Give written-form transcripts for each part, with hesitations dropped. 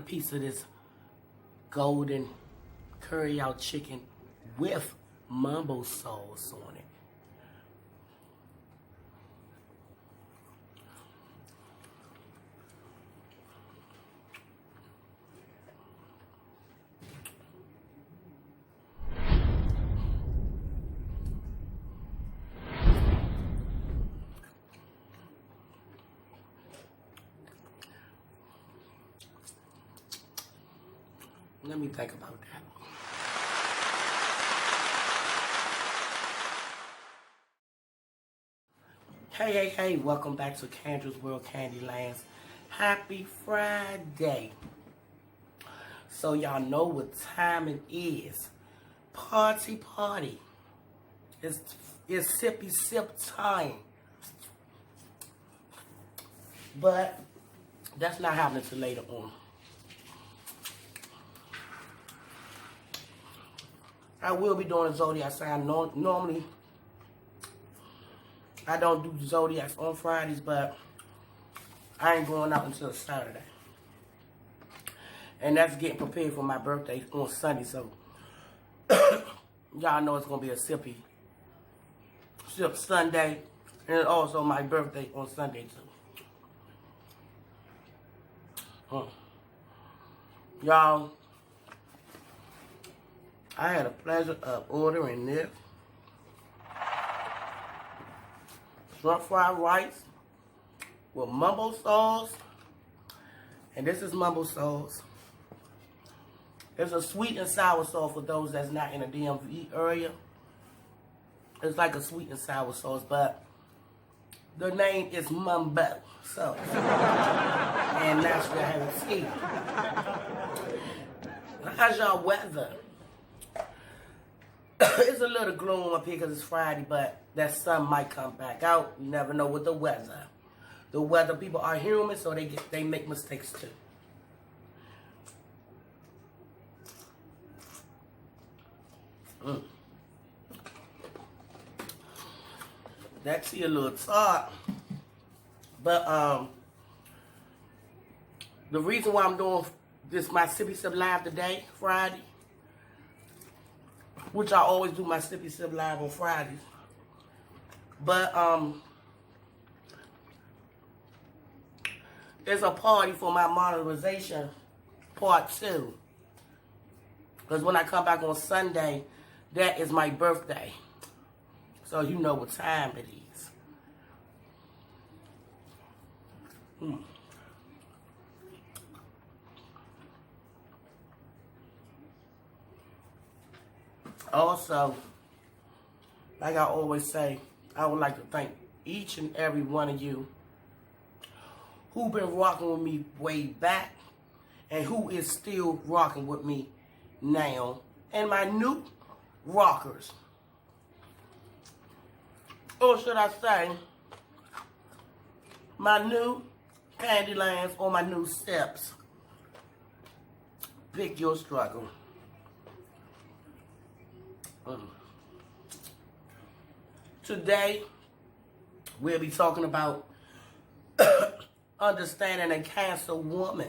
piece of this golden curry out chicken with mumbo sauce on it. Let me think about that. Hey, welcome back to Candra's World Candylands. Happy Friday. So y'all know what time it is. Party. It's sippy sip time. But that's not happening till later on. I will be doing a Zodiac sign. Normally, I don't do Zodiacs on Fridays, but I ain't going out until Saturday. And that's getting prepared for my birthday on Sunday, so y'all know it's going to be a sippy sip Sunday, and also my birthday on Sunday, too. Y'all, I had a pleasure of ordering this shrimp fried rice with mumbo sauce, and this is mumbo sauce. It's a sweet and sour sauce for those that's not in the DMV area. It's like a sweet and sour sauce, but the name is mumbo sauce, and that's what I have seen. How's y'all weather? It's a little gloom up here because it's Friday, but that sun might come back out. You never know with the weather. The weather people are human, so they make mistakes too. That's here a little tart. But the reason why I'm doing this, my Sippy Sip Live today, Friday, which I always do my Sippy Sip Live on Fridays. But it's a party for my monetization part 2. Because when I come back on Sunday, that is my birthday. So you know what time it is. Also, like I always say, I would like to thank each and every one of you who've been rocking with me way back and who is still rocking with me now, and my new rockers. Or should I say, my new Candylands or my new steps. Pick your struggle. Today, we'll be talking about understanding a Cancer woman.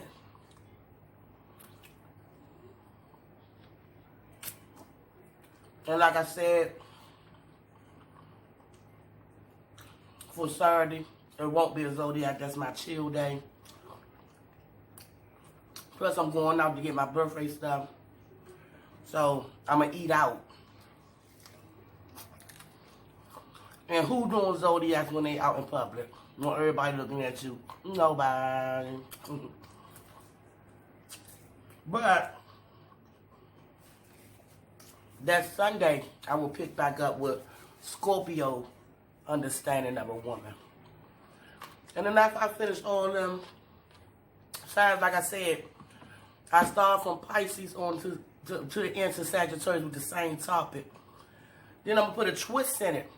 And like I said, for Saturday, it won't be a Zodiac. That's my chill day. Plus, I'm going out to get my birthday stuff. So, I'm going to eat out. And who doing Zodiacs when they out in public? Want everybody looking at you? Nobody. But that Sunday, I will pick back up with Scorpio understanding of a woman. And then after I finish all them signs, like I said, I start from Pisces on to the end to Sagittarius with the same topic. Then I'm going to put a twist in it.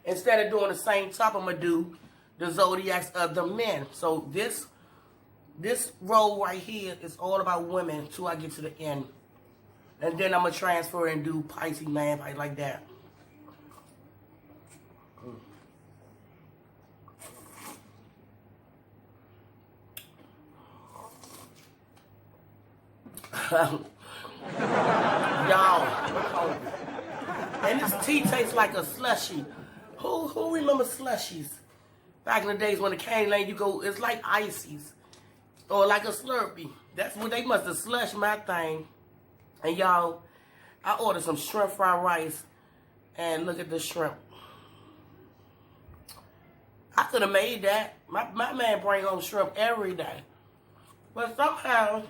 Instead of doing the same topic, I'm going to do the zodiacs of the men. So this row right here is all about women until I get to the end. And then I'm going to transfer and do Pisces man, like that. Y'all, I'm hungry. And this tea tastes like a slushie. Who remember slushies? Back in the days when the candy lane, you go, it's like ices. Or like a Slurpee. That's what they must have slushed my thing. And y'all, I ordered some shrimp fried rice. And look at the shrimp. I could have made that. My man bring home shrimp every day. But somehow,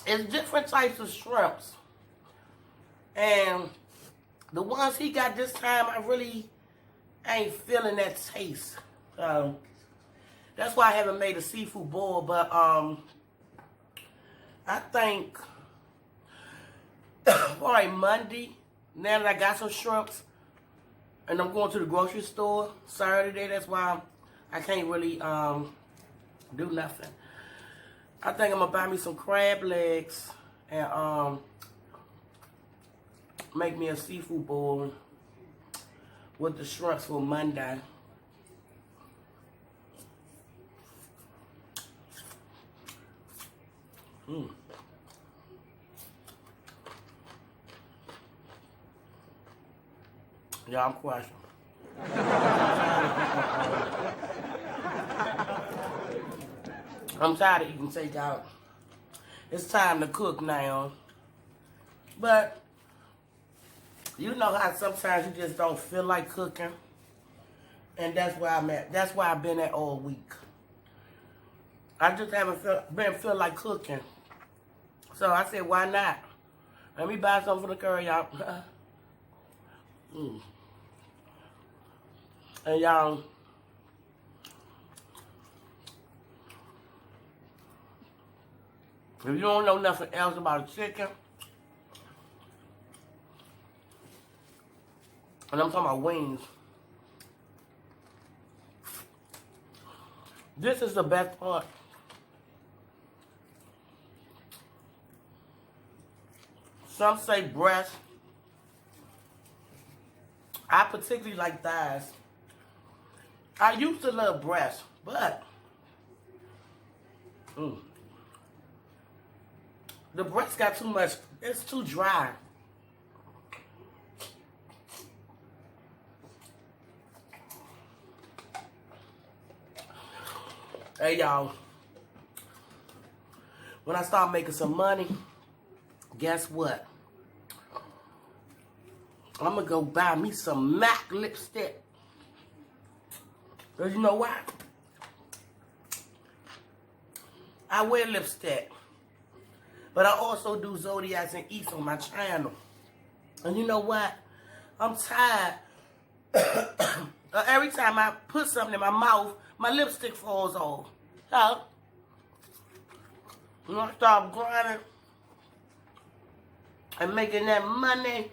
it's different types of shrimps. And the ones he got this time, I really ain't feeling that taste. So, that's why I haven't made a seafood boil. But, I think, probably Monday, now that I got some shrimps, and I'm going to the grocery store Saturday, that's why I can't really do nothing. I think I'm going to buy me some crab legs and make me a seafood bowl with the shrimps for Monday. Yeah, I'm crushing. I'm tired of eating takeout. It's time to cook now. But, you know how sometimes you just don't feel like cooking? And that's where I'm at. That's where I've been at all week. I just haven't feel like cooking. So I said, why not? Let me buy something for the curry, y'all. And y'all, if you don't know nothing else about chicken, and I'm talking about wings, this is the best part. Some say breast. I particularly like thighs. I used to love breast, but the breast got too much. It's too dry. Hey, y'all. When I start making some money, guess what? I'm going to go buy me some MAC lipstick. Because you know why? I wear lipstick. But I also do Zodiacs and Eats on my channel. And you know what? I'm tired. Every time I put something in my mouth, my lipstick falls off. So, when I start grinding and making that money,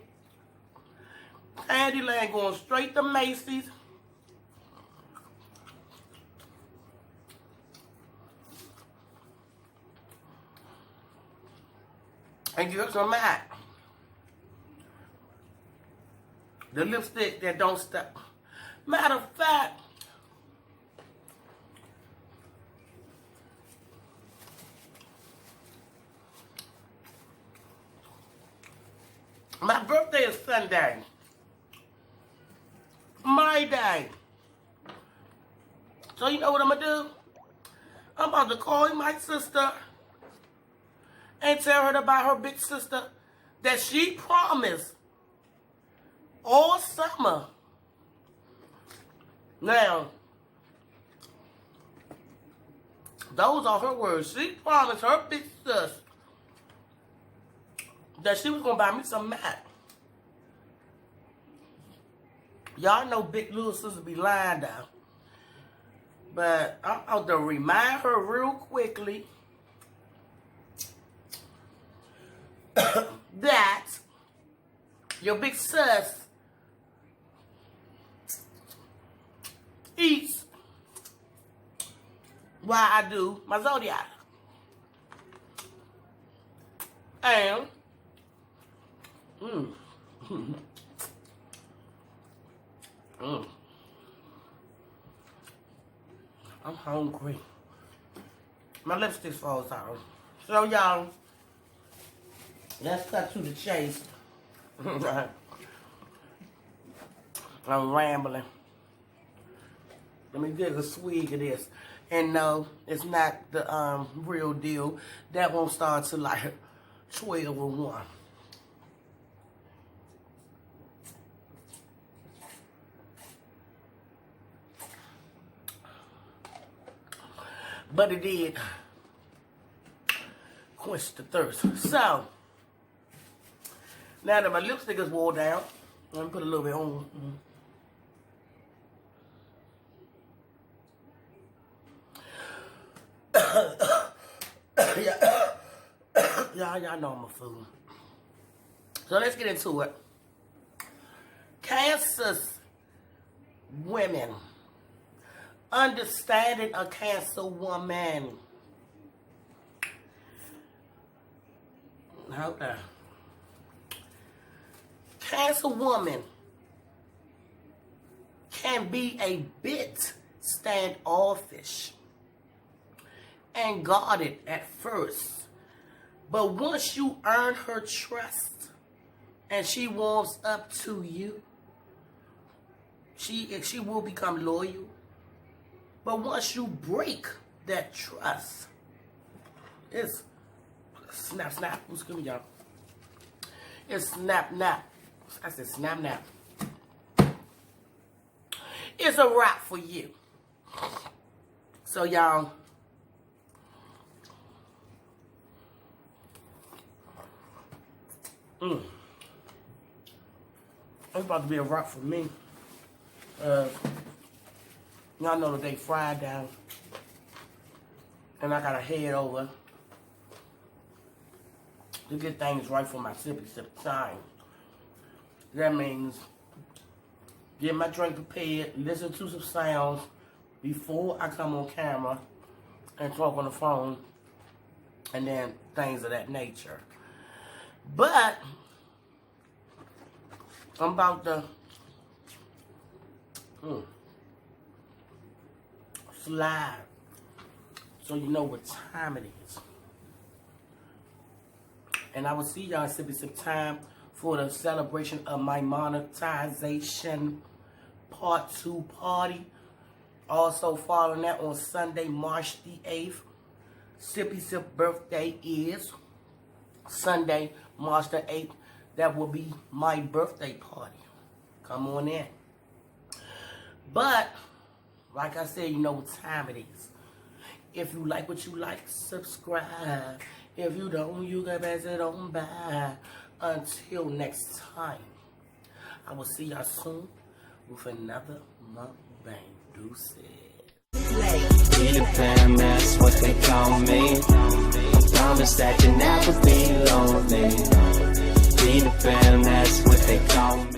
Candyland going straight to Macy's. And get some MAC. The lipstick that don't stop. Matter of fact, my birthday is Sunday. My day. So you know what I'm going to do? I'm about to call my sister and tell her about her big sister that she promised all summer. Now, those are her words. She promised her big sister that she was going to buy me some MAC. Y'all know big little sisters be lying down. But I'm out to remind her real quickly that your big sis eats while I do my Zodiac. And I'm hungry. My lipstick falls out. So y'all, let's cut to the chase. I'm rambling. Let me get a swig of this. And no, it's not the real deal. That won't start till like 12 or 1. But it did quench the thirst. So, now that my lipstick is wore down, let me put a little bit on. Y'all know I'm a fool. So let's get into it. Cancer's women. Understanding a Cancer woman. Hold on. Cancer woman can be a bit standoffish and guarded at first. But once you earn her trust and she warms up to you, she will become loyal. But once you break that trust, it's snap, snap. Excuse me, y'all. It's snap, nap. I said snap, nap. It's a wrap for you. So, y'all, it's about to be a wrap for me. Y'all know that they fried down. And I gotta head over to get things right for my sippy sip time. That means get my drink prepared, listen to some sounds before I come on camera and talk on the phone, and then things of that nature. But I'm about to slide so you know what time it is. And I will see y'all in Sippy Sip time for the celebration of my monetization part 2 party. Also following that on Sunday, March the 8th. Sippy Sip birthday is Sunday, March the 8th. That will be my birthday party. Come on in. But, like I said, you know what time it is. If you like what you like, subscribe. If you don't, you can pass it on by. Until next time, I will see y'all soon with another mukbang. Deuces. Peter Pan, that's what they call me. I promise that you'll never be lonely. Peter Pan, that's what they call me.